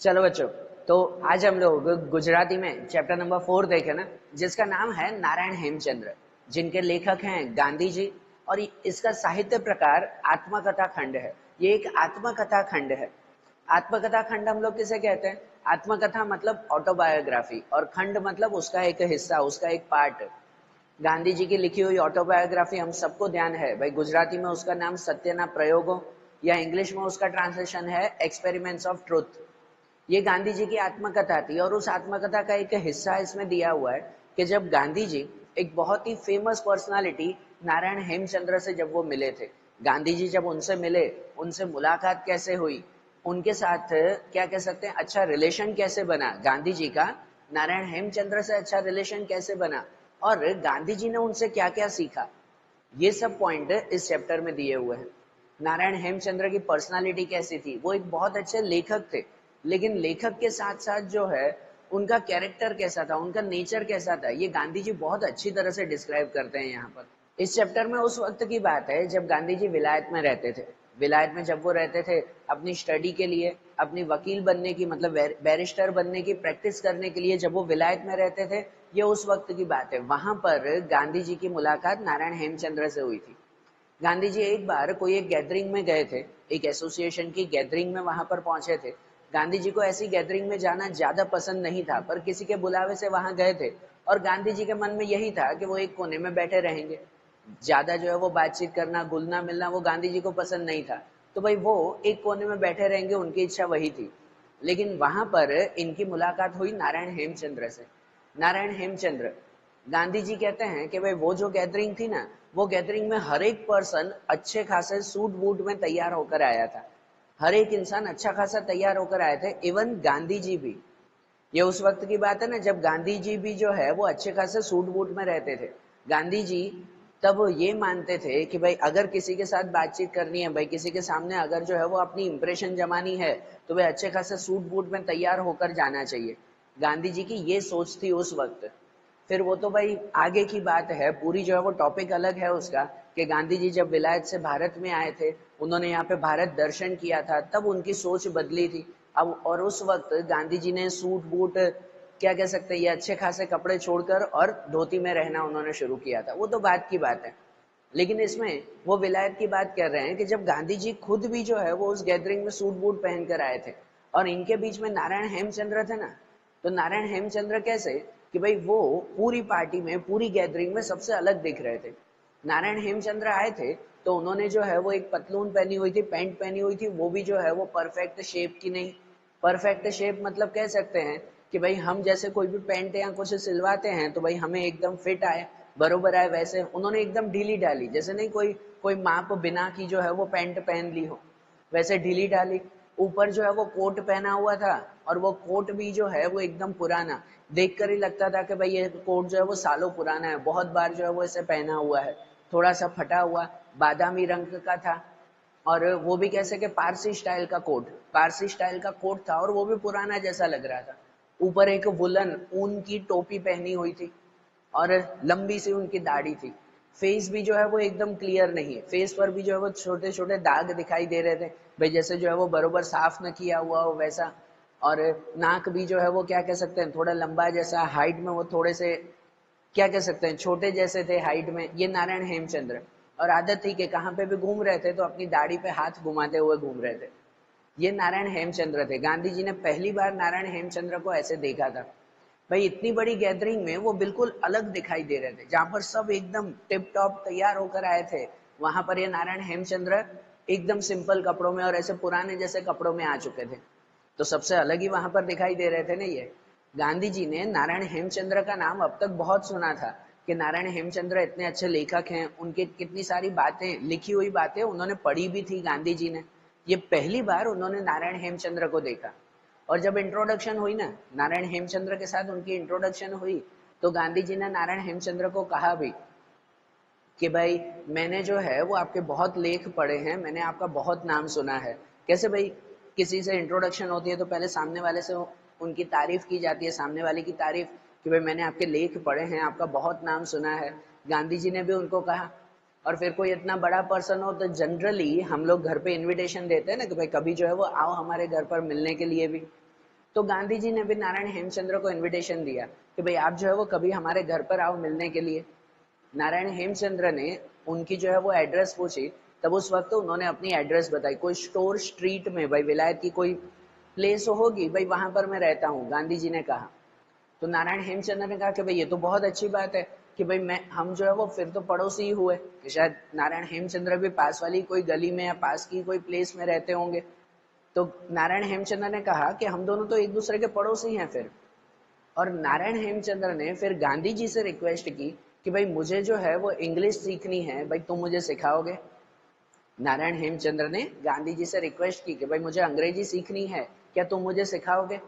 चलो बच्चों, तो आज हम लोग गुजराती में चैप्टर नंबर 4 देखे ना, जिसका नाम है नारायण हेमचंद्र, जिनके लेखक हैं गांधी जी। और इसका साहित्य प्रकार आत्मकथा खंड है। ये एक आत्मकथा खंड है। आत्मकथा खंड हम लोग किसे कहते हैं? आत्मकथा मतलब ऑटोबायोग्राफी, और खंड मतलब उसका एक हिस्सा, उसका एक पार्ट। गांधी जी की लिखी हुई ऑटोबायोग्राफी हम सबको ध्यान है भाई। गुजराती में उसका नाम सत्यना प्रयोगो, या इंग्लिश में उसका ट्रांसलेशन है एक्सपेरिमेंट्स ऑफ ट्रुथ। ये गांधी जी की आत्मकथा थी, और उस आत्मकथा का एक हिस्सा इसमें दिया हुआ है कि जब गांधी जी एक बहुत ही फेमस पर्सनालिटी नारायण हेमचंद्र से जब वो मिले थे, गांधी जी जब उनसे मिले, उनसे मुलाकात कैसे हुई, उनके साथ क्या कह सकते हैं अच्छा रिलेशन कैसे बना गांधी जी का, नारायण हेमचंद्र से अच्छा रिलेशन कैसे बना, और गांधी जी ने उनसे क्या क्या सीखा, ये सब पॉइंट इस चैप्टर में दिए हुए हैं। नारायण हेमचंद्र की पर्सनालिटी कैसी थी? वो एक बहुत अच्छे लेखक थे, लेकिन लेखक के साथ साथ जो है उनका कैरेक्टर कैसा था, उनका नेचर कैसा था, ये गांधी जी बहुत अच्छी तरह से डिस्क्राइब करते हैं यहाँ पर। इस चैप्टर में उस वक्त की बात है जब गांधी जी विलायत में रहते थे। विलायत में जब वो रहते थे अपनी स्टडी के लिए, अपनी वकील बनने की मतलब बैरिस्टर बनने की प्रैक्टिस करने के लिए, जब वो विलायत में रहते थे, ये उस वक्त की बात है। वहां पर गांधी जी की मुलाकात नारायण हेमचंद्र से हुई थी। गांधी जी एक बार कोई एक गैदरिंग में गए थे, एक एसोसिएशन की गैदरिंग में वहां पर पहुंचे थे। गांधी जी को ऐसी गैदरिंग में जाना ज्यादा पसंद नहीं था, पर किसी के बुलावे से वहां गए थे, और गांधी जी के मन में यही था कि वो एक कोने में बैठे रहेंगे। ज्यादा जो है वो बातचीत करना, घुलना मिलना वो गांधी जी को पसंद नहीं था। तो भाई वो एक कोने में बैठे रहेंगे, उनकी इच्छा वही थी। लेकिन वहां पर इनकी मुलाकात हुई नारायण हेमचंद्र से। नारायण हेमचंद्र, गांधी जी कहते हैं कि भाई वो जो गैदरिंग थी ना, वो गैदरिंग में हर एक पर्सन अच्छे खासे सूट बूट में तैयार होकर आया था। हर एक इंसान अच्छा खासा तैयार होकर आए थे, इवन गांधी जी भी। ये उस वक्त की बात है ना जब गांधी जी भी जो है वो अच्छे खासे सूट बूट में रहते थे। गांधी जी तब ये मानते थे कि भाई अगर किसी के साथ बातचीत करनी है, भाई किसी के सामने अगर जो है वो अपनी इंप्रेशन जमानी है, तो भाई अच्छे खासे सूट बूट में तैयार होकर जाना चाहिए। गांधी जी की ये सोच थी उस वक्त। फिर वो तो भाई आगे की बात है, पूरी जो है वो टॉपिक अलग है उसका, कि गांधी जी जब विलायत से भारत में आए थे, उन्होंने यहाँ पे भारत दर्शन किया था, तब उनकी सोच बदली थी। अब और उस वक्त गांधी जी ने सूट बूट क्या कह सकते हैं, ये अच्छे खासे कपड़े छोड़कर और धोती में रहना उन्होंने शुरू किया था। वो तो बात की बात है, लेकिन इसमें वो विलायत की बात कर रहे हैं कि जब गांधी जी खुद भी जो है वो उस गैदरिंग में सूट बूट पहनकर आए थे, और इनके बीच में नारायण हेमचंद्र थे ना, तो नारायण हेमचंद्र कैसे कि भाई वो पूरी पार्टी में, पूरी गैदरिंग में सबसे अलग दिख रहे थे। नारायण हेमचंद्र आए थे तो उन्होंने जो है वो एक पतलून पहनी हुई थी, पैंट पहनी हुई थी, वो भी जो है वो परफेक्ट शेप की नहीं। परफेक्ट शेप मतलब कह सकते हैं कि भाई हम जैसे कोई भी पैंट या कुछ सिलवाते हैं तो भाई हमें एकदम फिट आए, बरोबर आए, वैसे उन्होंने एकदम ढीली डाली, जैसे नहीं कोई कोई माप बिना की जो है वो पैंट पहन ली हो, वैसे ढीली डाली। ऊपर जो है वो कोट पहना हुआ था, और वो कोट भी जो है वो एकदम पुराना, देखकर ही लगता था कि भाई ये कोट जो है वो सालों पुराना है, बहुत बार जो है वो इसे पहना हुआ है। थोड़ा सा फटा हुआ बादामी रंग का था, और वो भी कैसे कि पारसी स्टाइल का कोट, पारसी स्टाइल का कोट था, और वो भी पुराना जैसा लग रहा था। ऊपर एक वुलन ऊन की टोपी पहनी हुई थी, और लंबी सी उनकी दाढ़ी थी। फेस भी जो है वो एकदम क्लियर नहीं है, फेस पर भी जो है वो छोटे छोटे दाग दिखाई दे रहे थे, भाई जैसे जो है वो बरोबर साफ न किया हुआ हो वैसा। और नाक भी जो है वो क्या कह सकते हैं थोड़ा लंबा जैसा, हाइट में वो थोड़े से क्या कह सकते हैं छोटे जैसे थे हाइट में, ये नारायण हेमचंद्र। और आदत थी कि कहाँ पे भी घूम रहे थे तो अपनी दाढ़ी पे हाथ घुमाते हुए घूम रहे थे। ये नारायण हेमचंद्र थे। गांधी जी ने पहली बार नारायण हेमचंद्र को ऐसे देखा था। भाई इतनी बड़ी गैदरिंग में वो बिल्कुल अलग दिखाई दे रहे थे, जहां पर सब एकदम टिप टॉप तैयार होकर आए थे, वहां पर ये नारायण हेमचंद्र एकदम सिंपल कपड़ों में और ऐसे पुराने जैसे कपड़ों में आ चुके थे। तो सबसे अलग ही वहां पर दिखाई दे रहे थे ना ये। गांधी जी ने नारायण हेमचंद्र का नाम अब तक बहुत सुना था कि नारायण हेमचंद्र इतने अच्छे लेखक हैं, उनकी कितनी सारी बातें, लिखी हुई बातें उन्होंने पढ़ी भी थी गांधी जी ने। ये पहली बार उन्होंने नारायण हेमचंद्र को देखा। और जब इंट्रोडक्शन हुई ना, नारायण हेमचंद्र के साथ उनकी इंट्रोडक्शन हुई, तो गांधी जी ने नारायण हेमचंद्र को कहा भी कि भाई मैंने जो है वो आपके बहुत लेख पढ़े हैं, मैंने आपका बहुत नाम सुना है। कैसे भाई, किसी से इंट्रोडक्शन होती है तो पहले सामने वाले से उनकी तारीफ की जाती है, सामने वाले की तारीफ, कि भाई मैंने आपके लेख पढ़े हैं, आपका बहुत नाम सुना है। गांधी जी ने भी उनको कहा। और फिर कोई इतना बड़ा पर्सन हो तो जनरली हम लोग घर पे इनविटेशन देते हैं ना कि भाई कभी जो है वो आओ हमारे घर पर मिलने के लिए भी। तो गांधी जी ने भी नारायण हेमचंद्र को इनविटेशन दिया कि भाई आप जो है वो कभी हमारे घर पर आओ मिलने के लिए। नारायण हेमचंद्र ने उनकी जो है वो एड्रेस पूछी, तब उस वक्त उन्होंने अपनी एड्रेस बताई, कोई स्टोर स्ट्रीट में, भाई विलायत की कोई प्लेस होगी, भाई वहां पर मैं रहता हूँ, गांधी जी ने कहा। तो नारायण हेमचंद्र ने कहा कि भाई ये तो बहुत अच्छी बात है कि भाई मैं हम जो है वो फिर तो पड़ोसी ही हुए, कि शायद नारायण हेमचंद्र भी पास वाली कोई गली में या पास की कोई प्लेस में रहते होंगे। तो नारायण हेमचंद्र ने कहा कि हम दोनों तो एक दूसरे के पड़ोसी हैं फिर। और नारायण हेमचंद्र ने फिर गांधी जी से रिक्वेस्ट की कि भाई मुझे जो है वो इंग्लिश सीखनी है, भाई तुम मुझे सिखाओगे। नारायण हेमचंद्र ने गांधी जी से रिक्वेस्ट की कि भाई मुझे अंग्रेजी सीखनी है, क्या तुम मुझे सिखाओगे।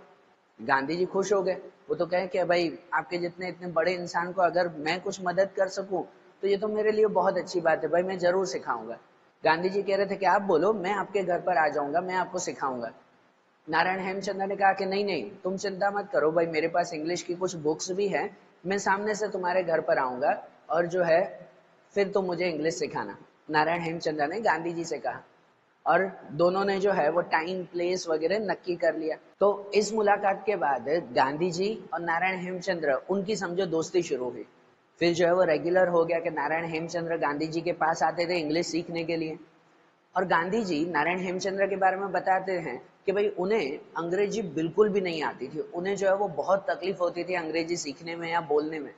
गांधी जी खुश हो गए। वो तो कहे कि भाई आपके जितने इतने बड़े इंसान को अगर मैं कुछ मदद कर सकूं तो ये तो मेरे लिए बहुत अच्छी बात है, भाई मैं जरूर सिखाऊंगा। गांधी जी कह रहे थे कि आप बोलो, मैं आपके घर पर आ जाऊंगा, मैं आपको सिखाऊंगा। नारायण हेमचंद्र ने कहा कि नहीं नहीं, तुम चिंता मत करो, भाई मेरे पास इंग्लिश की कुछ बुक्स भी हैं, मैं सामने से तुम्हारे घर पर आऊंगा और जो है फिर तुम मुझे इंग्लिश सिखाना। नारायण हेमचंद्र ने गांधी जी से कहा और दोनों ने जो है वो टाइम प्लेस वगैरह नक्की कर लिया। तो इस मुलाकात के बाद गांधी जी और नारायण हेमचंद्र उनकी समझो दोस्ती शुरू हुई। फिर जो है वो रेगुलर हो गया कि नारायण हेमचंद्र गांधी जी के पास आते थे इंग्लिश सीखने के लिए। और गांधी जी नारायण हेमचंद्र के बारे में बताते हैं कि भाई उन्हें अंग्रेजी बिल्कुल भी नहीं आती थी, उन्हें जो है वो बहुत तकलीफ होती थी अंग्रेजी सीखने में या बोलने में।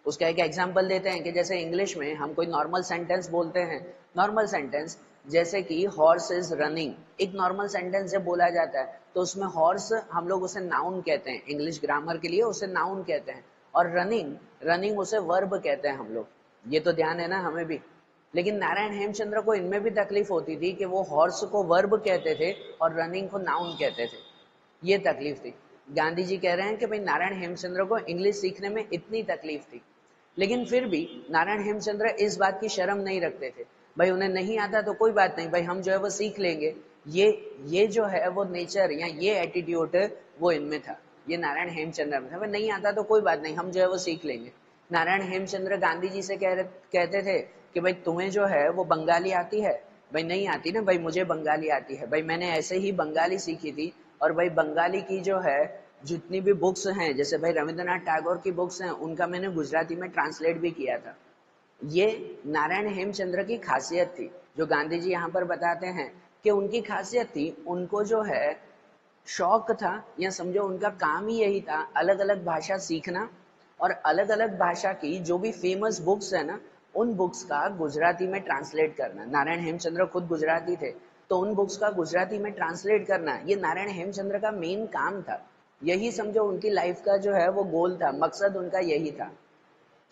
उसका एक एग्जाम्पल देते हैं कि जैसे इंग्लिश में हम कोई नॉर्मल सेंटेंस बोलते हैं, नॉर्मल सेंटेंस जैसे कि हॉर्स इज रनिंग, एक नॉर्मल सेंटेंस जब बोला जाता है तो उसमें हॉर्स हम लोग उसे नाउन कहते हैं, इंग्लिश ग्रामर के लिए उसे नाउन कहते हैं। और रनिंग, रनिंग उसे वर्ब कहते हैं हम लोग, ये तो ध्यान है ना हमें भी। लेकिन नारायण हेमचंद्र को इनमें भी तकलीफ होती थी कि वो हॉर्स को वर्ब कहते थे और रनिंग को नाउन कहते थे, ये तकलीफ थी। गांधी जी कह रहे हैं कि भाई नारायण हेमचंद्र को इंग्लिश सीखने में इतनी तकलीफ थी, लेकिन फिर भी नारायण हेमचंद्र इस बात की शर्म नहीं रखते थे, भाई उन्हें नहीं आता तो कोई बात नहीं, भाई हम जो है वो सीख लेंगे। ये जो है वो नेचर या ये एटीट्यूड वो इनमें था, ये नारायण हेमचंद्र में था, भाई नहीं आता तो कोई बात नहीं, हम जो है वो सीख लेंगे। नारायण हेमचंद्र गांधी जी से कहते थे कि भाई तुम्हें जो है वो बंगाली आती है, भाई नहीं आती ना, भाई मुझे बंगाली आती है, भाई मैंने ऐसे ही बंगाली सीखी थी। और भाई बंगाली की जो है जितनी भी बुक्स हैं, जैसे भाई रविंद्रनाथ टैगोर की बुक्स हैं, उनका मैंने गुजराती में ट्रांसलेट भी किया था। ये नारायण हेमचंद्र की खासियत थी, जो गांधी जी यहाँ पर बताते हैं कि उनकी खासियत थी, उनको जो है शौक था या समझो उनका काम ही यही था, अलग अलग भाषा सीखना और अलग अलग भाषा की जो भी फेमस बुक्स है ना, उन बुक्स का गुजराती में ट्रांसलेट करना। नारायण हेमचंद्र खुद गुजराती थे, तो उन बुक्स का गुजराती में ट्रांसलेट करना ये नारायण हेमचंद्र का मेन काम था। यही समझो उनकी लाइफ का जो है वो गोल था, मकसद उनका यही था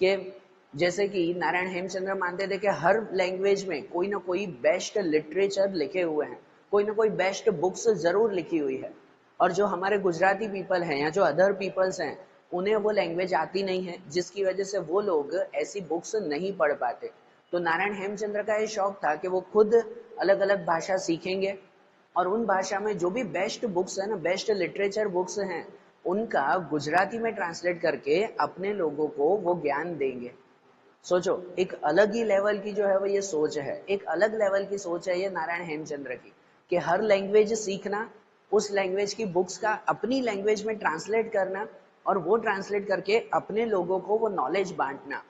कि जैसे कि नारायण हेमचंद्र मानते थे कि हर लैंग्वेज में कोई ना कोई बेस्ट लिटरेचर लिखे हुए हैं, कोई ना कोई बेस्ट बुक्स जरूर लिखी हुई है। और जो हमारे गुजराती पीपल हैं या जो अदर पीपल्स हैं, उन्हें वो लैंग्वेज आती नहीं है, जिसकी वजह से वो लोग ऐसी बुक्स नहीं पढ़ पाते। तो नारायण हेमचंद्र का ये शौक था कि वो खुद अलग अलग भाषा सीखेंगे और उन भाषा में जो भी बेस्ट बुक्स है ना, बेस्ट लिटरेचर बुक्स हैं, उनका गुजराती में ट्रांसलेट करके अपने लोगों को वो ज्ञान देंगे। सोचो, एक अलग ही लेवल की जो है वो ये सोच है, एक अलग लेवल की सोच है ये नारायण हेमचंद्र की, कि हर लैंग्वेज सीखना, उस लैंग्वेज की बुक्स का अपनी लैंग्वेज में ट्रांसलेट करना और वो ट्रांसलेट करके अपने लोगों को वो नॉलेज बांटना।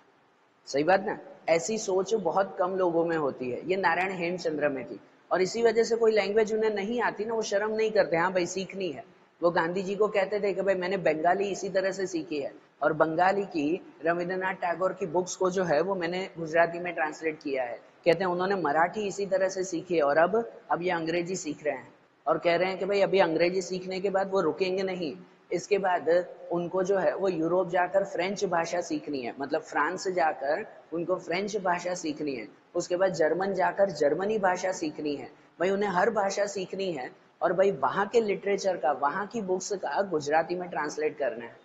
सही बात ना। ऐसी सोच बहुत कम लोगों में होती है, ये नारायण हेमचंद्र में थी। और इसी वजह से कोई लैंग्वेज उन्हें नहीं आती ना, वो शर्म नहीं करते, हाँ भाई सीखनी है। वो गांधी जी को कहते थे कि भाई मैंने बंगाली इसी तरह से सीखी है और बंगाली की रविंद्रनाथ टैगोर की बुक्स को जो है वो मैंने गुजराती में ट्रांसलेट किया है। कहते हैं उन्होंने मराठी इसी तरह से सीखी है और अब ये अंग्रेजी सीख रहे हैं। और कह रहे हैं कि भाई अभी अंग्रेजी सीखने के बाद वो रुकेंगे नहीं, इसके बाद उनको जो है वो यूरोप जाकर फ्रेंच भाषा सीखनी है, मतलब फ्रांस जाकर उनको फ्रेंच भाषा सीखनी है, उसके बाद जर्मन जाकर जर्मनी भाषा सीखनी है। भाई उन्हें हर भाषा सीखनी है और भाई वहां के लिटरेचर का, वहां की बुक्स का गुजराती में ट्रांसलेट करना है।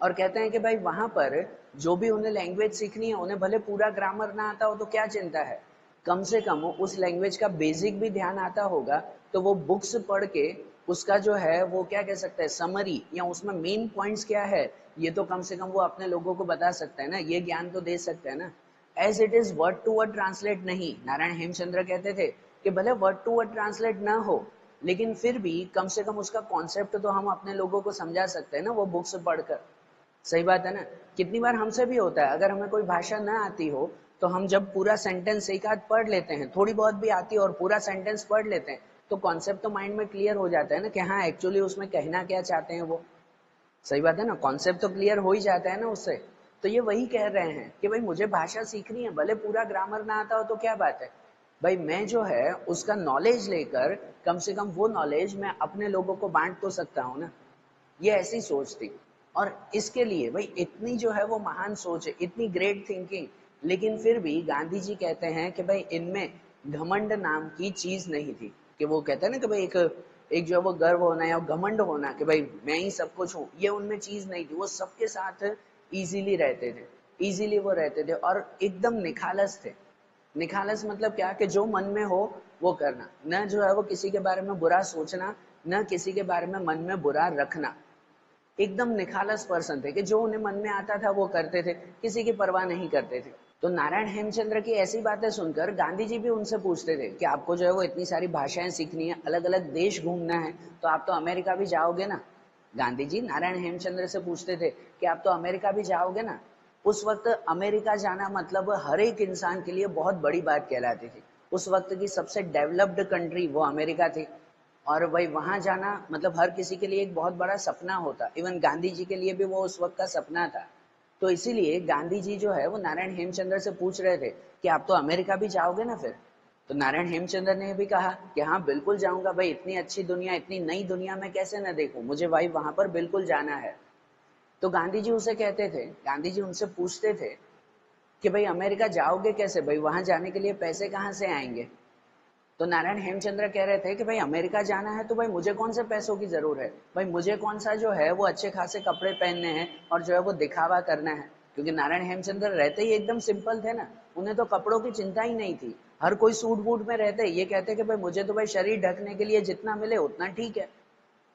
और कहते हैं कि भाई वहां पर जो भी उन्हें लैंग्वेज सीखनी है, उन्हें भले पूरा ग्रामर ना आता हो तो क्या चिंता है, कम से कम उस लैंग्वेज का बेसिक भी ध्यान आता होगा, तो वो बुक्स पढ़ के उसका जो है वो क्या कह सकते हैं समरी, या उसमें मेन पॉइंट्स क्या है, ये तो कम से कम वो अपने लोगों को बता सकते हैं ना, ये ज्ञान तो दे सकते हैं ना। As it is word to word translate नहीं, नारायण हेमचंद्र कहते थे कि भले वर्ड टू वर्ड ट्रांसलेट ना हो, लेकिन फिर भी कम से कम उसका कॉन्सेप्ट तो हम अपने लोगों को समझा सकते हैं ना, वो बुक्स पढ़कर। सही बात है ना। कितनी बार हमसे भी होता है, अगर हमें कोई भाषा ना आती हो तो हम जब पूरा सेंटेंस एक आध पढ़ लेते हैं, थोड़ी बहुत भी आती है और पूरा सेंटेंस पढ़ लेते हैं, तो कॉन्सेप्ट तो माइंड में क्लियर हो जाता है ना कि हाँ एक्चुअली उसमें कहना क्या चाहते हैं वो। सही बात है ना, कॉन्सेप्ट तो क्लियर हो ही जाता है ना उससे। तो ये वही कह रहे हैं कि भाई मुझे भाषा सीखनी है, भले पूरा ग्रामर ना आता हो तो क्या बात है भाई, मैं जो है उसका नॉलेज लेकर कम से कम वो नॉलेज मैं अपने लोगों को बांट तो सकता हूँ ना। ये ऐसी सोच थी। और इसके लिए भाई इतनी जो है वो महान सोच है, इतनी ग्रेट थिंकिंग, लेकिन फिर भी गांधी जी कहते हैं कि भाई इनमें घमंड नाम की चीज नहीं थी। कि वो कहते हैं ना कि भाई एक एक जो है वो गर्व होना या घमंड होना कि भाई मैं ही सब कुछ हूँ, ये उनमें चीज नहीं थी। वो सबके साथ इजीली रहते थे, इजीली वो रहते थे और एकदम निखालस थे। निखालस मतलब क्या, कि जो मन में हो वो करना, न जो है वो किसी के बारे में बुरा सोचना, न किसी के बारे में मन में बुरा रखना। एकदम निखालस पर्सन थे कि जो उन्हें मन में आता था वो करते थे, किसी की परवाह नहीं करते थे। तो नारायण हेमचंद्र की ऐसी बातें सुनकर गांधी जी भी उनसे पूछते थे कि आपको जो है वो इतनी सारी भाषाएं सीखनी है, अलग अलग देश घूमना है, तो आप तो अमेरिका भी जाओगे ना। गांधी जी नारायण हेमचंद्र से पूछते थे कि आप तो अमेरिका भी जाओगे ना। उस वक्त अमेरिका जाना मतलब हर एक इंसान के लिए बहुत बड़ी बात कहलाती थी। उस वक्त की सबसे डेवलप्ड कंट्री वो अमेरिका थी। और भाई वहां जाना मतलब हर किसी के लिए एक बहुत बड़ा सपना होता, इवन गांधी जी के लिए भी वो उस वक्त का सपना था। तो इसीलिए गांधी जी जो है वो नारायण हेमचंद्र से पूछ रहे थे कि आप तो अमेरिका भी जाओगे ना फिर। तो नारायण हेमचंद्र ने भी कहा कि हाँ बिल्कुल जाऊंगा भाई, इतनी अच्छी दुनिया, इतनी नई दुनिया में कैसे न देखूं, मुझे भाई वहां पर बिल्कुल जाना है। तो गांधी जी उसे कहते थे, गांधी जी उनसे पूछते थे कि भाई अमेरिका जाओगे कैसे, भाई वहां जाने के लिए पैसे कहाँ से आएंगे। तो नारायण हेमचंद्र कह रहे थे कि भाई अमेरिका जाना है तो भाई मुझे कौन से पैसों की जरूरत है, भाई मुझे कौन सा जो है वो अच्छे खासे कपड़े पहनने हैं और जो है वो दिखावा करना है। क्योंकि नारायण हेमचंद्र रहते ही एकदम सिंपल थे ना, उन्हें तो कपड़ों की चिंता ही नहीं थी। हर कोई सूट बूट में रहते, ये कहते कि भाई मुझे तो भाई शरीर ढकने के लिए जितना मिले उतना ठीक है,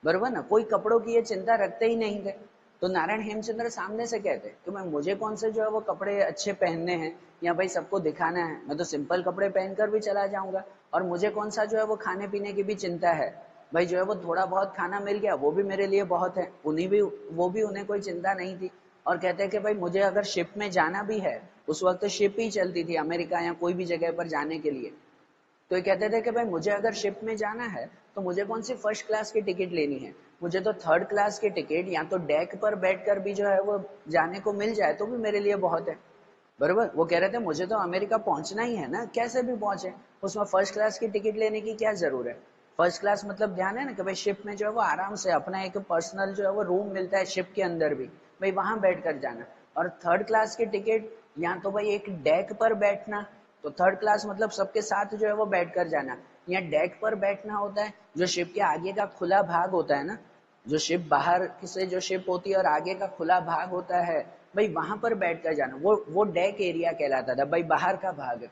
बरोबर ना, कोई कपड़ों की ये चिंता रखते ही नहीं थे। तो नारायण हेमचंद्र सामने से कहते कि मैं मुझे कौन से जो है वो कपड़े अच्छे पहनने हैं या भाई सबको दिखाना है, मैं तो सिंपल कपड़े पहनकर भी चला जाऊंगा। और मुझे कौन सा जो है वो खाने पीने की भी चिंता है, भाई जो है वो थोड़ा बहुत खाना मिल गया वो भी मेरे लिए बहुत है, उन्हीं भी वो भी उन्हें कोई चिंता नहीं थी। और कहते हैं कि भाई मुझे अगर शिप में जाना भी है, उस वक्त शिप ही चलती थी अमेरिका या कोई भी जगह पर जाने के लिए। तो ये कहते थे कि भाई मुझे अगर शिप में जाना है तो मुझे कौन सी फर्स्ट क्लास की टिकट लेनी है, मुझे तो थर्ड क्लास की टिकट या तो डेक पर बैठकर भी जो है वो जाने को मिल जाए तो भी मेरे लिए बहुत है। बरोबर, वो कह रहे थे मुझे तो अमेरिका पहुंचना ही है ना, कैसे भी पहुंचे, उसमें फर्स्ट क्लास की टिकट लेने की क्या जरूरत है। फर्स्ट क्लास मतलब ध्यान है ना कि भाई शिप में जो है वो आराम से अपना एक पर्सनल जो है वो रूम मिलता है शिप के अंदर भी, भाई वहां बैठ कर जाना। और थर्ड क्लास की टिकट या तो भाई एक डेक पर बैठना, तो थर्ड क्लास मतलब सबके साथ जो है वो बैठ कर जाना, या डेक पर बैठना होता है जो शिप के आगे का खुला भाग होता है ना, जो शिप बाहर से जो शिप होती है और आगे का खुला भाग होता है, भाई वहां पर बैठ कर जाना, वो डेक एरिया कहलाता था भाई, बाहर का भाग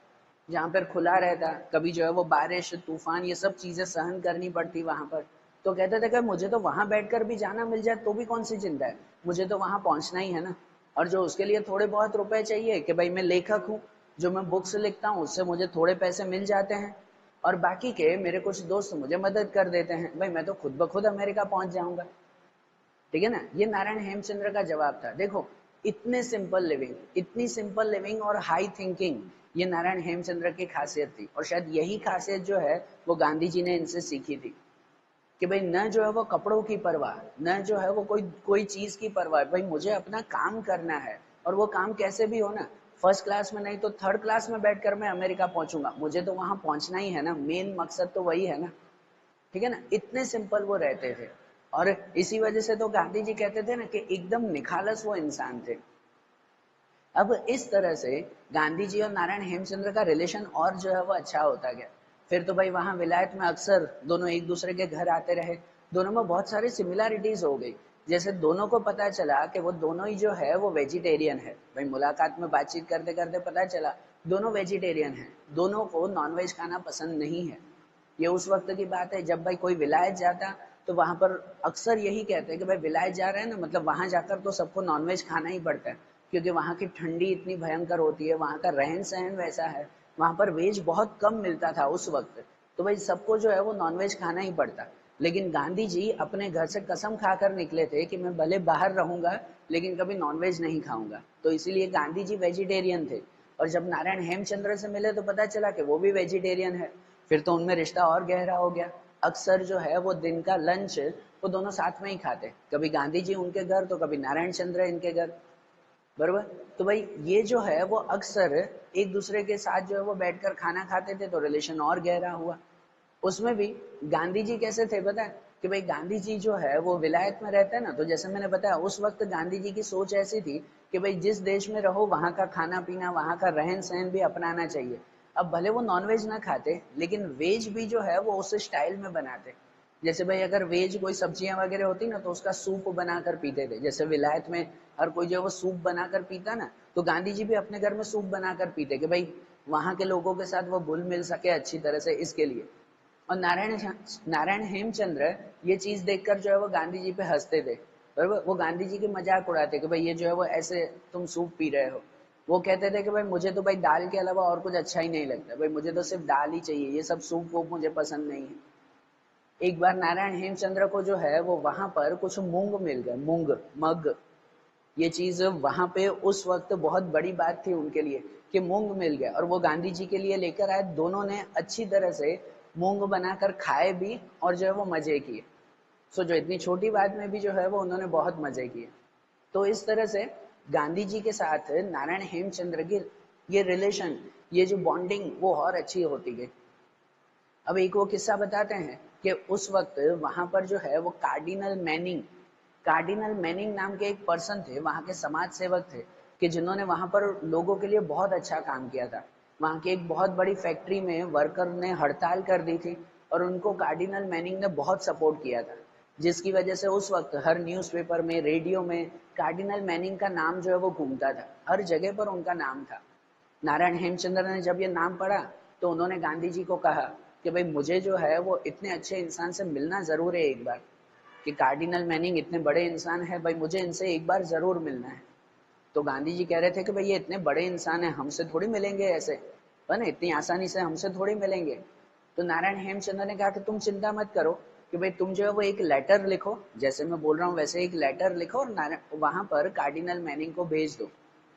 जहाँ पर खुला रहता। कभी जो है वो बारिश तूफान ये सब चीजें सहन करनी पड़ती वहां पर। तो कहते थे कि मुझे तो वहां बैठकर भी जाना मिल जाए तो भी कौन सी चिंता है, मुझे तो वहां पहुंचना ही है ना। और जो उसके लिए थोड़े बहुत रुपए चाहिए कि भाई मैं लेखक हूँ, जो मैं बुक्स लिखता हूँ उससे मुझे थोड़े पैसे मिल जाते हैं, और बाकी के मेरे कुछ दोस्त मुझे मदद कर देते हैं, भाई मैं तो खुद ब खुद अमेरिका पहुंच जाऊंगा। ठीक है ना, ये नारायण हेमचंद्र का जवाब था। देखो इतने सिंपल लिविंग, इतनी सिंपल लिविंग और हाई थिंकिंग, ये नारायण हेमचंद्र की खासियत थी। और शायद यही खासियत जो है वो गांधी जी ने इनसे सीखी थी कि भाई न जो है वो कपड़ों की परवाह, न जो है वो कोई कोई चीज की परवाह, भाई मुझे अपना काम करना है, और वो काम कैसे भी हो ना, फर्स्ट क्लास में नहीं तो थर्ड क्लास में बैठकर मैं अमेरिका पहुंचूंगा, मुझे तो वहां पहुंचना ही है ना, मेन मकसद तो वही है ना। ठीक है ना, इतने सिंपल वो रहते थे। और इसी वजह से तो गांधी जी कहते थे ना कि एकदम निखालस वो इंसान थे। अब इस तरह से गांधी जी और नारायण हेमचंद्र का रिलेशन और जो है वो अच्छा होता गया। फिर तो भाई वहां विलायत में अक्सर दोनों एक दूसरे के घर आते रहे, दोनों में बहुत सारी सिमिलैरिटीज हो गई। जैसे दोनों को पता चला कि वो दोनों ही जो है वो वेजिटेरियन है, भाई मुलाकात में बातचीत करते करते पता चला दोनों वेजिटेरियन है, दोनों को नॉनवेज खाना पसंद नहीं है। ये उस वक्त की बात है जब भाई कोई विलायत जाता तो वहां पर अक्सर यही कहते हैं कि भाई विलायत जा रहे हैं ना, मतलब वहां जाकर तो सबको नॉनवेज खाना ही पड़ता है, क्योंकि वहां की ठंडी इतनी भयंकर होती है, वहां का रहन सहन वैसा है, वहां पर वेज बहुत कम मिलता था उस वक्त। तो भाई सबको जो है वो नॉनवेज खाना ही पड़ता। लेकिन गांधी जी अपने घर से कसम खाकर निकले थे कि मैं भले बाहर रहूंगा लेकिन कभी नॉनवेज नहीं खाऊंगा, तो इसीलिए गांधी जी वेजिटेरियन थे। और जब नारायण हेमचंद्र से मिले तो पता चला कि वो भी वेजिटेरियन है, फिर तो उनमें रिश्ता और गहरा हो गया। अक्सर जो है वो दिन का लंच वो दोनों साथ में ही खाते, कभी गांधी जी उनके घर तो कभी नारायण चंद्र इनके घर, बरोबर। तो भाई ये जो है वो अक्सर एक दूसरे के साथ जो है वो बैठकर खाना खाते थे, तो रिलेशन और गहरा हुआ। उसमें भी गांधी जी कैसे थे पता है कि भाई गांधी जी जो है वो विलायत में रहते हैं ना, तो जैसे मैंने बताया उस वक्त गांधी जी की सोच ऐसी थी कि भाई जिस देश में रहो वहां का खाना पीना वहां का रहन सहन भी अपनाना चाहिए। अब भले वो नॉनवेज ना खाते लेकिन वेज भी जो है वो उस स्टाइल में बनाते। जैसे भाई अगर वेज कोई सब्जियां वगैरह होती ना तो उसका सूप बनाकर पीते थे, जैसे विलायत में हर कोई जो है वो सूप बनाकर पीता ना, तो गांधी जी भी अपने घर में सूप बनाकर पीते कि भाई वहां के लोगों के साथ वो घुल मिल सके अच्छी तरह से, इसके लिए। और नारायण हेमचंद्र ये चीज देखकर जो है वो गांधी जी पे हंसते थे, बराबर। वो गांधी जी की मजाक उड़ाते कि भाई ये जो है वो ऐसे तुम सूप पी रहे हो। वो कहते थे कि भाई मुझे तो भाई दाल के अलावा और कुछ अच्छा ही नहीं लगता, भाई मुझे तो सिर्फ दाल ही चाहिए, ये सब सूप वूप मुझे पसंद नहीं है। एक बार नारायण हेमचंद्र को जो है वो वहां पर कुछ मूंग मिल गए, मूंग मग। ये चीज वहां पे उस वक्त बहुत बड़ी बात थी उनके लिए कि मूंग मिल गया, और वो गांधी जी के लिए लेकर आए। दोनों ने अच्छी तरह से मूंग बनाकर खाए भी और जो है वो मजे किए। सो जो इतनी छोटी बात में भी जो है वो उन्होंने बहुत मजे किए। तो इस तरह से गांधी जी के साथ नारायण हेमचंद्र की ये रिलेशन, ये जो बॉन्डिंग वो और अच्छी होती गई। अब एक वो किस्सा बताते हैं कि उस वक्त वहां पर जो है वो कार्डिनल मैनिंग नाम के एक पर्सन थे, वहां के समाज सेवक थे, कि जिन्होंने वहां पर लोगों के लिए बहुत अच्छा काम किया था। वहां की एक बहुत बड़ी फैक्ट्री में वर्कर ने हड़ताल कर दी थी और उनको कार्डिनल मैनिंग ने बहुत सपोर्ट किया था, जिसकी वजह से उस वक्त हर न्यूज़पेपर में रेडियो में कार्डिनल मैनिंग का नाम जो है वो घूमता था, हर जगह पर उनका नाम था। नारायण हेमचंद्र ने जब ये नाम पढ़ा तो उन्होंने गांधी जी को कहा कि भाई मुझे जो है वो इतने अच्छे इंसान से मिलना जरूर है एक बार, कि कार्डिनल मैनिंग इतने बड़े इंसान है, भाई मुझे इनसे एक बार जरूर मिलना है। तो गांधी जी कह रहे थे कि भाई ये इतने बड़े इंसान है, हमसे थोड़ी मिलेंगे ऐसे, है ना, इतनी आसानी से हमसे थोड़ी मिलेंगे। तो नारायण हेमचंद्र ने कहा कि तुम चिंता मत करो, कि भाई तुम जो है वो एक लेटर लिखो, जैसे मैं बोल रहा हूँ वैसे एक लेटर लिखो और वहां पर कार्डिनल मैनिंग को भेज दो।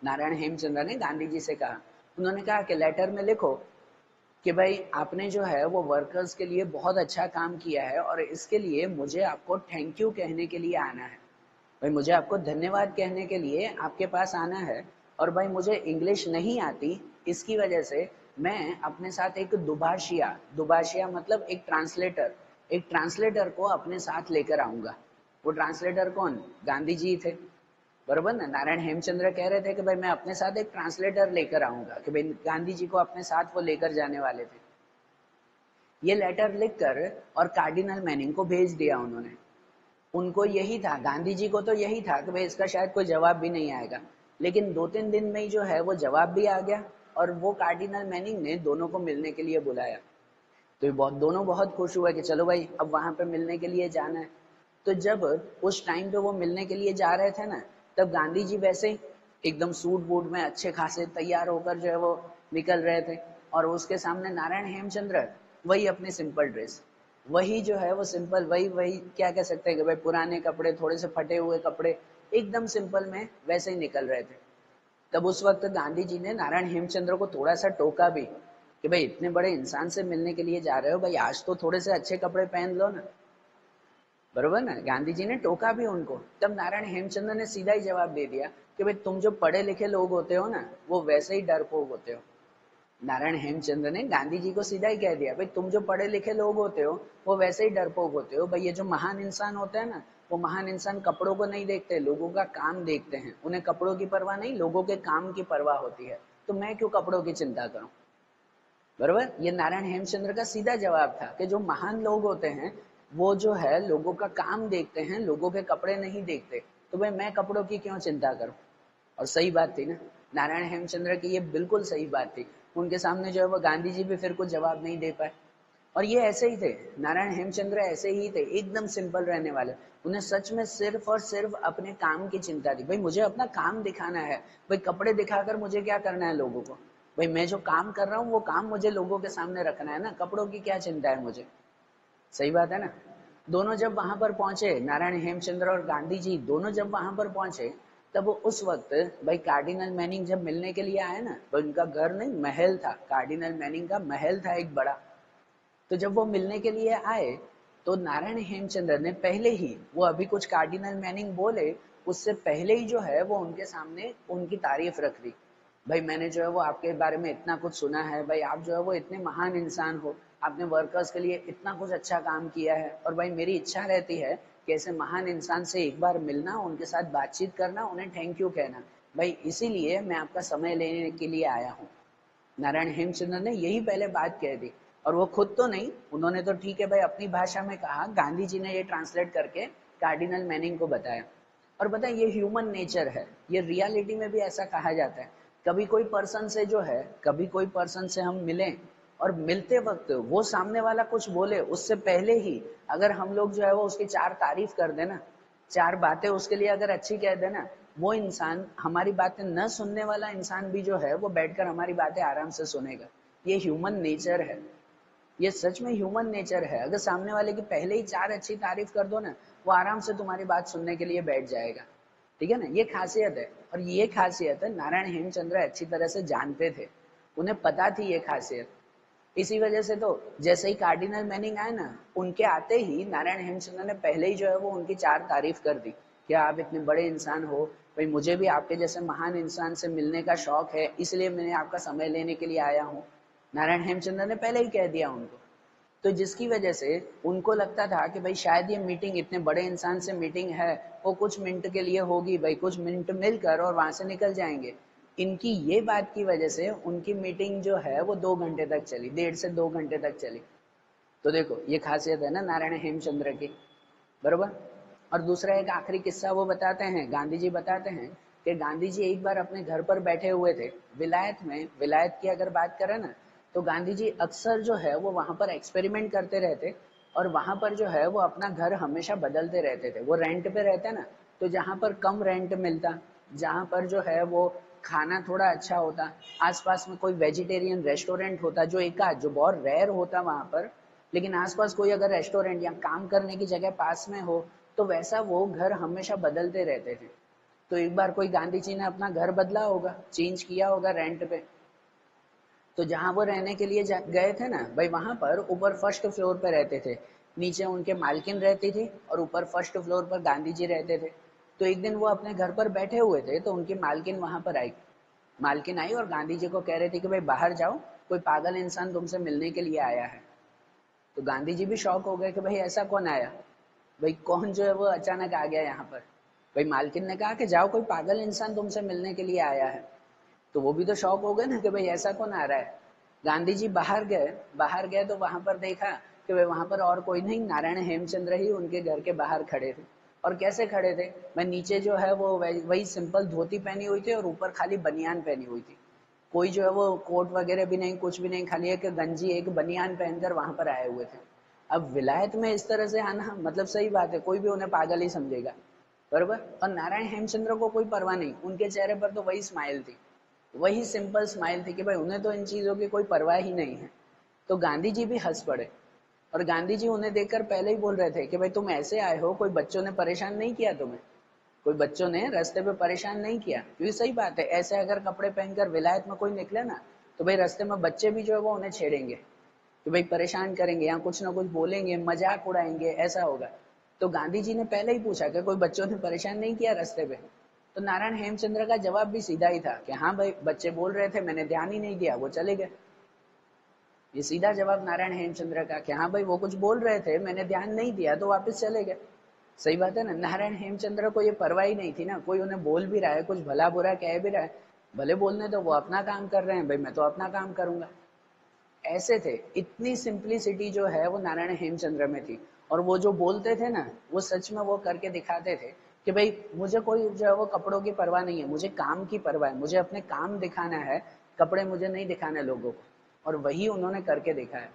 नारायण हेमचंद्र ने गांधी जी से कहा। उन्होंने कहा कि लेटर में लिखो कि भाई आपने जो है वो वर्कर्स के लिए बहुत अच्छा काम किया है और इसके लिए मुझे आपको थैंक यू कहने के लिए आना है, भाई मुझे आपको धन्यवाद कहने के लिए आपके पास आना है। और भाई मुझे इंग्लिश नहीं आती, इसकी वजह से मैं अपने साथ एक दुभाषिया, दुभाषिया मतलब एक ट्रांसलेटर को अपने साथ लेकर आऊंगा। वो ट्रांसलेटर कौन? गांधी जी थे, बरोबर ना। नारायण हेमचंद्र कह रहे थे कि भाई मैं अपने साथ एक ट्रांसलेटर लेकर आऊंगा, कि भाई गांधी जी को अपने साथ वो लेकर जाने वाले थे। ये लेटर लिखकर और कार्डिनल मैनिंग को भेज दिया उन्होंने। उनको यही था, गांधी जी को तो यही था कि भाई इसका शायद कोई जवाब भी नहीं आएगा, लेकिन 2-3 दिन में ही जो है वो जवाब भी आ गया और वो कार्डिनल मैनिंग ने दोनों को मिलने के लिए बुलाया। तो ये दोनों बहुत खुश हुए कि चलो भाई अब वहां पे मिलने के लिए जाना है। तो जब उस टाइम पे वो मिलने के लिए जा रहे थे ना, तब गांधी जी वैसे ही एकदम सूट बूट में अच्छे खासे तैयार होकर जो है वो निकल रहे थे, और उसके सामने नारायण हेमचंद्र वही अपनी सिंपल ड्रेस, वही जो है वो सिंपल, वही वही क्या कह सकते हैं कि भाई पुराने कपड़े, थोड़े से फटे हुए कपड़े, एकदम सिंपल में वैसे ही निकल रहे थे। तब उस वक्त गांधी जी ने नारायण हेमचंद्र को थोड़ा सा टोका भी कि भाई इतने बड़े इंसान से मिलने के लिए जा रहे हो, भाई आज तो थोड़े से अच्छे कपड़े पहन लो ना, बरोबर ना। गांधी जी ने टोका भी उनको। तब नारायण हेमचंद्र ने सीधा ही जवाब दे दिया कि भाई तुम जो पढ़े लिखे लोग होते हो ना वो वैसे ही डरपोक होते हो। नारायण हेमचंद्र ने गांधी जी को सीधा ही कह दिया, भाई तुम जो पढ़े लिखे लोग होते हो वो वैसे ही डरपोक होते हो। भाई ये जो महान इंसान होते हैं ना, वो महान इंसान कपड़ों को नहीं देखते, लोगों का काम देखते हैं। उन्हें कपड़ों की परवाह नहीं, लोगों के काम की परवाह होती है। तो मैं क्यों कपड़ों की चिंता करूं, बरोबर। ये नारायण हेमचंद्र का सीधा जवाब था कि जो महान लोग होते हैं वो जो है लोगों का काम देखते हैं, लोगों के कपड़े नहीं देखते। तो भाई मैं कपड़ों की क्यों चिंता करूं। और सही बात थी ना, नारायण हेमचंद्र की ये बिल्कुल सही बात थी। उनके सामने जो है वो गांधी जी भी फिर कुछ जवाब नहीं दे पाए। और ये ऐसे ही थे, नारायण हेमचंद्र ऐसे ही थे, एकदम सिंपल रहने वाले। उन्हें सच में सिर्फ और सिर्फ अपने काम की चिंता थी, भाई मुझे अपना काम दिखाना है, भाई कपड़े दिखाकर मुझे क्या करना है लोगों को। भाई मैं जो काम कर रहा हूँ वो काम मुझे लोगों के सामने रखना है ना, कपड़ों की क्या चिंता है मुझे। सही बात है ना। दोनों जब वहां पर पहुंचे, नारायण हेमचंद्र और गांधी जी दोनों जब वहां पर पहुंचे, तब उस वक्त भाई कार्डिनल मैनिंग जब मिलने के लिए आए ना, तो उनका घर नहीं महल था, कार्डिनल मैनिंग का महल था एक बड़ा। तो जब वो मिलने के लिए आए, तो नारायण हेमचंद्र ने पहले ही, वो अभी कुछ कार्डिनल मैनिंग बोले उससे पहले ही जो है वो उनके सामने उनकी तारीफ रख दी। भाई मैंने जो है वो आपके बारे में इतना कुछ सुना है, भाई आप जो है वो इतने महान इंसान हो, आपने वर्कर्स के लिए इतना कुछ अच्छा काम किया है, और भाई मेरी इच्छा रहती है कि ऐसे महान इंसान से एक बार मिलना, उनके साथ बातचीत करना, उन्हें थैंक यू कहना। भाई इसीलिए मैं आपका समय लेने के लिए आया हूँ। नारायण हेमचंद्र ने यही पहले बात कह दी, और वो खुद तो नहीं, उन्होंने तो ठीक है भाई अपनी भाषा में कहा, गांधी जी ने ये ट्रांसलेट करके कार्डिनल मैनिंग को बताया। और बताए ये ह्यूमन नेचर है, ये रियलिटी में भी ऐसा कहा जाता है। कभी कोई पर्सन से जो है, कभी कोई पर्सन से हम मिलें, और मिलते वक्त वो सामने वाला कुछ बोले उससे पहले ही अगर हम लोग जो है वो उसकी चार तारीफ कर देना, चार बातें उसके लिए अगर अच्छी कह देना, वो इंसान, हमारी बातें न सुनने वाला इंसान भी जो है वो बैठकर हमारी बातें आराम से सुनेगा। ये ह्यूमन नेचर है, ये सच में ह्यूमन नेचर है। अगर सामने वाले की पहले ही चार अच्छी तारीफ कर दो ना, वो आराम से तुम्हारी बात सुनने के लिए बैठ जाएगा। ठीक है ना, ये खासियत है। और ये खासियत है नारायण हेमचंद्र अच्छी तरह से जानते थे, उन्हें पता थी ये खासियत। इसी वजह से तो जैसे ही कार्डिनल मैनिंग आए ना, उनके आते ही नारायण हेमचंद्र ने पहले ही जो है वो उनकी चार तारीफ कर दी कि आप इतने बड़े इंसान हो, भाई मुझे भी आपके जैसे महान इंसान से मिलने का शौक है, इसलिए मैंने आपका समय लेने के लिए आया हूँ। नारायण हेमचंद्र ने पहले ही कह दिया उनको। तो जिसकी वजह से उनको लगता था कि भाई शायद ये मीटिंग, इतने बड़े इंसान से मीटिंग है, वो कुछ मिनट के लिए होगी, भाई कुछ मिनट मिलकर और वहां से निकल जाएंगे। इनकी ये बात की वजह से उनकी मीटिंग जो है वो 2 घंटे तक चली, 1.5 से 2 घंटे तक चली। तो देखो ये खासियत है ना नारायण हेमचंद्र की, बरोबर। और दूसरा एक आखिरी किस्सा वो बताते हैं, गांधी जी बताते हैं कि गांधी जी एक बार अपने घर पर बैठे हुए थे विलायत में। विलायत की अगर बात करें ना, तो गांधी जी अक्सर जो है वो वहां पर एक्सपेरिमेंट करते रहते, और वहां पर जो है वो अपना घर हमेशा बदलते रहते थे। वो रेंट पे रहते ना, तो जहां पर कम रेंट मिलता, जहां पर जो है वो खाना थोड़ा अच्छा होता, आसपास में कोई वेजिटेरियन रेस्टोरेंट होता, जो एक आध, जो बहुत रेयर होता वहां पर, लेकिन आसपास कोई अगर रेस्टोरेंट या काम करने की जगह पास में हो, तो वैसा वो घर हमेशा बदलते रहते थे। तो एक बार कोई गांधी जी ने अपना घर बदला होगा, चेंज किया होगा रेंट पे। तो जहां वो रहने के लिए गए थे ना भाई, वहां पर ऊपर फर्स्ट फ्लोर पे रहते थे, नीचे उनके मालकिन रहती थी, और ऊपर फर्स्ट फ्लोर पर गांधी जी रहते थे। तो एक दिन वो अपने घर पर बैठे हुए थे, तो उनकी मालकिन वहां पर आई। मालकिन आई और गांधी जी को कह रही थी कि भाई बाहर जाओ, कोई पागल इंसान तुमसे मिलने के लिए आया है। तो गांधी जी भी शॉक हो गए कि भाई ऐसा कौन आया, भाई कौन जो है वो अचानक आ गया यहाँ पर। भाई मालकिन ने कहा कि जाओ, कोई पागल इंसान तुमसे मिलने के लिए आया है। तो वो भी तो शौक हो गए ना कि भाई ऐसा कौन आ रहा है। गांधी जी बाहर गए, बाहर गए तो वहां पर देखा कि भाई वहां पर और कोई नहीं, नारायण हेमचंद्र ही उनके घर के बाहर खड़े थे। और कैसे खड़े थे, मैं नीचे जो है वो वही सिंपल धोती पहनी हुई थी, और ऊपर खाली बनियान पहनी हुई थी। कोई जो है वो कोट वगैरह भी नहीं, कुछ भी नहीं, खाली एक गंजी एक बनियान पहनकर वहां पर आए हुए थे। अब विलायत में इस तरह से आना मतलब सही बात है, कोई भी उन्हें पागल ही समझेगा, बरोबर। और नारायण हेमचंद्र को कोई परवाह नहीं, उनके चेहरे पर तो वही स्माइल थी, वही सिंपल स्माइल थी कि भाई उन्हें तो इन चीजों की कोई परवाह ही नहीं है। तो गांधी जी भी हंस पड़े, और गांधी जी उन्हें देखकर पहले ही बोल रहे थे कि भाई तुम ऐसे आए हो, कोई बच्चों ने परेशान नहीं किया तुम्हें, कोई बच्चों ने रास्ते पे परेशान नहीं किया। क्योंकि सही बात है, ऐसे अगर कपड़े पहनकर विलायत में कोई निकले ना, तो भाई रास्ते में बच्चे भी जो है वो उन्हें छेड़ेंगे, कि भाई परेशान करेंगे या कुछ ना कुछ बोलेंगे, मजाक उड़ाएंगे, ऐसा होगा। तो गांधी जी ने पहले ही पूछा कि कोई बच्चों ने परेशान नहीं किया रास्ते पे। तो नारायण हेमचंद्र का जवाब भी सीधा ही था कि हाँ भाई बच्चे बोल रहे थे, मैंने ध्यान ही नहीं दिया, वो चले गए। ये सीधा जवाब नारायण हेमचंद्र का कि हाँ भाई वो कुछ बोल रहे थे, मैंने ध्यान नहीं दिया, तो वापस चले गए। सही बात है ना, नारायण हेमचंद्र को ये परवाह ही नहीं थी ना, कोई उन्हें बोल भी रहा है, कुछ भला बुरा कह भी रहा है, भले बोलने दो, वो अपना काम कर रहे हैं, भाई मैं तो अपना काम करूंगा। ऐसे थे, इतनी सिंप्लिसिटी जो है वो नारायण हेमचंद्र में थी। और वो जो बोलते थे ना, वो सच में वो करके दिखाते थे कि भाई मुझे कोई जो है वो कपड़ों की परवाह नहीं है, मुझे काम की परवाह है, मुझे अपने काम दिखाना है, कपड़े मुझे नहीं दिखाने लोगों को। और वही उन्होंने करके दिखाया।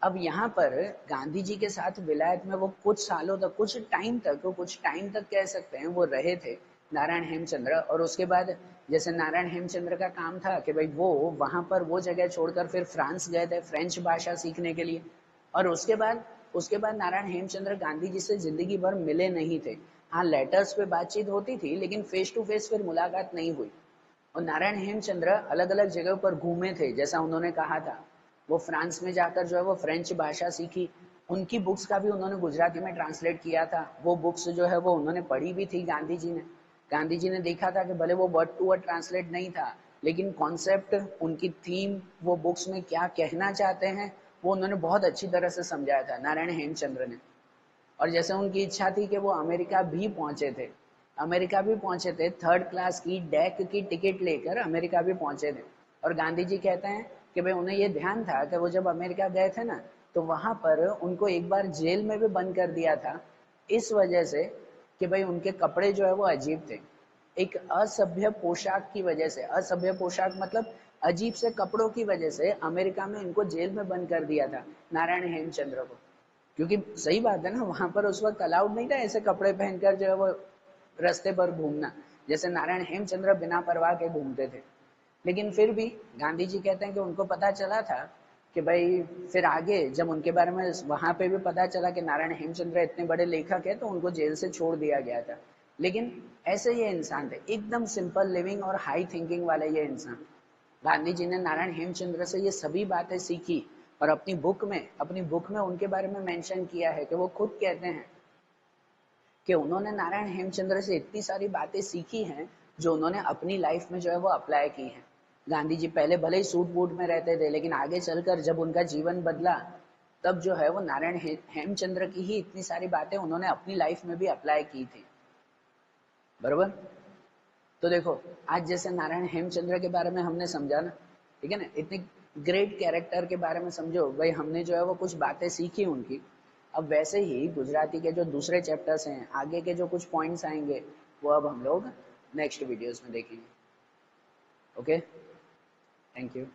अब यहाँ पर गांधी जी के साथ विलायत में वो कुछ सालों तक, कुछ टाइम तक कह सकते हैं वो रहे थे। नारायण हेमचंद्र। और उसके बाद जैसे नारायण हेमचंद्र का काम था कि भाई वो वहां पर वो जगह छोड़कर फिर फ्रांस गए थे फ्रेंच भाषा सीखने के लिए। और उसके बाद नारायण हेमचंद्र गांधी जी से जिंदगी भर मिले नहीं थे। हाँ, लेटर्स पे बातचीत होती थी, लेकिन फेस टू फेस फिर मुलाकात नहीं हुई। और नारायण हेमचंद्र अलग अलग जगह पर घूमे थे, जैसा उन्होंने कहा था। वो फ्रांस में जाकर जो है वो फ्रेंच भाषा सीखी। उनकी बुक्स का भी उन्होंने गुजराती में ट्रांसलेट किया था। वो बुक्स जो है वो उन्होंने पढ़ी भी थी गांधी जी ने देखा था कि भले वो वर्ड टू वर्ड ट्रांसलेट नहीं था, लेकिन कॉन्सेप्ट, उनकी थीम, वो बुक्स में क्या कहना चाहते हैं, वो उन्होंने बहुत अच्छी तरह से समझाया था नारायण हेमचंद्र ने। और जैसे उनकी इच्छा थी कि वो अमेरिका भी पहुंचे थे, थर्ड क्लास की डेक की टिकट लेकर अमेरिका भी पहुंचे थे। और गांधी जी कहते हैं कि भाई उन्हें ये ध्यान था कि वो जब अमेरिका गए थे ना, तो वहां पर उनको एक बार जेल में भी बंद कर दिया था, इस वजह से कि भाई उनके कपड़े जो है वो अजीब थे। एक असभ्य पोशाक की वजह से, असभ्य पोशाक मतलब अजीब से कपड़ों की वजह से अमेरिका में इनको जेल में बंद कर दिया था नारायण हेमचंद्र को। क्योंकि सही बात है ना, वहां पर उस वक्त अलाउड नहीं था ऐसे कपड़े पहनकर जो है वो रास्ते पर घूमना, जैसे नारायण हेमचंद्र बिना परवाह के घूमते थे। लेकिन फिर भी गांधी जी कहते हैं कि उनको पता चला था कि भाई, फिर आगे जब उनके बारे में वहां पे भी पता चला कि नारायण हेमचंद्र इतने बड़े लेखक है, तो उनको जेल से छोड़ दिया गया था। लेकिन ऐसे ये इंसान थे, एकदम सिंपल लिविंग और हाई थिंकिंग वाले ये इंसान। गांधी जी ने नारायण हेमचंद्र से ये सभी बातें सीखी। और अपनी बुक में उनके बारे में मेंशन किया है कि वो खुद कहते हैं कि उन्होंने नारायण हेमचंद्र से इतनी सारी बातें सीखी हैं जो उन्होंने अपनी लाइफ में जो है वो अप्लाई की हैं। गांधी जी पहले भले ही सूट बूट में रहते थे, लेकिन आगे चलकर जब उनका जीवन बदला, तब जो है वो नारायण हेमचंद्र की ही इतनी सारी बातें उन्होंने अपनी लाइफ में भी अप्लाई की थी। बरोबर। तो देखो, आज जैसे नारायण हेमचंद्र के बारे में हमने समझा ना, ठीक है ना, इतनी ग्रेट कैरेक्टर के बारे में समझो भाई, हमने जो है वो कुछ बातें सीखी उनकी। अब वैसे ही गुजराती के जो दूसरे चैप्टर्स हैं, आगे के जो कुछ पॉइंट्स आएंगे, वो अब हम लोग नेक्स्ट वीडियोस में देखेंगे। Okay, thank you.